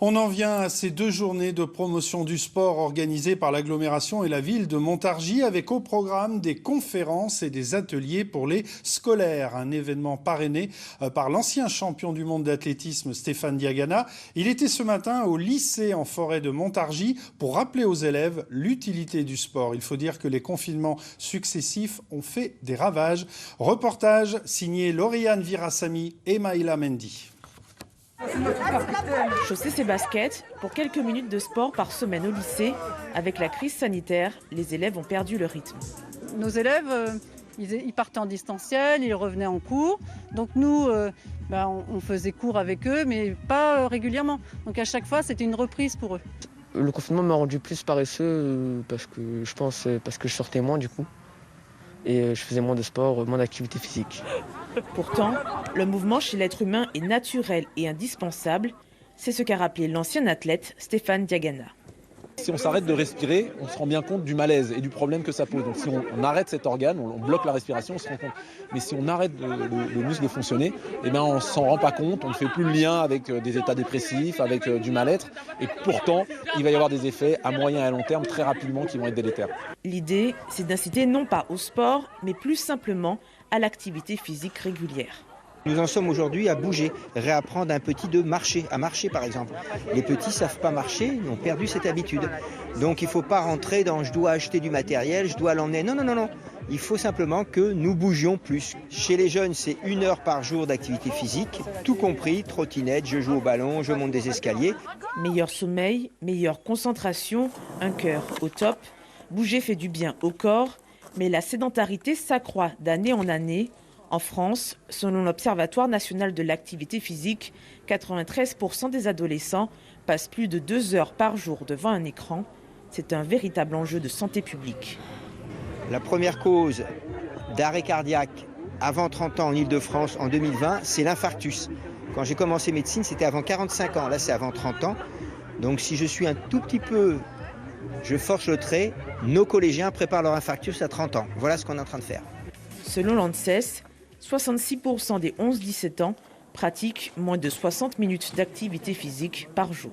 On en vient à ces 2 journées de promotion du sport organisées par l'agglomération et la ville de Montargis avec au programme des conférences et des ateliers pour les scolaires. Un événement parrainé par l'ancien champion du monde d'athlétisme Stéphane Diagana. Il était ce matin au lycée en forêt de Montargis pour rappeler aux élèves l'utilité du sport. Il faut dire que les confinements successifs ont fait des ravages. Reportage signé Lauriane Virassami et Maïla Mendy. Chausser ses baskets pour quelques minutes de sport par semaine au lycée. Avec la crise sanitaire, les élèves ont perdu le rythme. Nos élèves, ils partaient en distanciel, ils revenaient en cours. Donc nous, on faisait cours avec eux, mais pas régulièrement. Donc à chaque fois, c'était une reprise pour eux. Le confinement m'a rendu plus paresseux parce que je sortais moins du coup. Et je faisais moins de sport, moins d'activité physique. Pourtant, le mouvement chez l'être humain est naturel et indispensable. C'est ce qu'a rappelé l'ancien athlète Stéphane Diagana. Si on s'arrête de respirer, on se rend bien compte du malaise et du problème que ça pose. Donc si on arrête cet organe, on bloque la respiration, on se rend compte. Mais si on arrête le muscle de fonctionner, on ne s'en rend pas compte, on ne fait plus le lien avec des états dépressifs, avec du mal-être. Et pourtant, il va y avoir des effets à moyen et à long terme très rapidement qui vont être délétères. L'idée, c'est d'inciter non pas au sport, mais plus simplement à l'activité physique régulière. Nous en sommes aujourd'hui à bouger, réapprendre à un petit de marcher, à marcher par exemple. Les petits ne savent pas marcher, ils ont perdu cette habitude. Donc il ne faut pas rentrer dans « je dois acheter du matériel, je dois l'emmener ». Non. Il faut simplement que nous bougions plus. Chez les jeunes, c'est 1 heure par jour d'activité physique, tout compris, trottinette, je joue au ballon, je monte des escaliers. Meilleur sommeil, meilleure concentration, un cœur au top. Bouger fait du bien au corps, mais la sédentarité s'accroît d'année en année. En France, selon l'Observatoire national de l'activité physique, 93% des adolescents passent plus de 2 heures par jour devant un écran. C'est un véritable enjeu de santé publique. La première cause d'arrêt cardiaque avant 30 ans en Ile-de-France en 2020, c'est l'infarctus. Quand j'ai commencé médecine, c'était avant 45 ans. Là, c'est avant 30 ans. Donc si je suis un tout petit peu, je force le trait, nos collégiens préparent leur infarctus à 30 ans. Voilà ce qu'on est en train de faire. Selon l'ANSES, 66% des 11-17 ans pratiquent moins de 60 minutes d'activité physique par jour.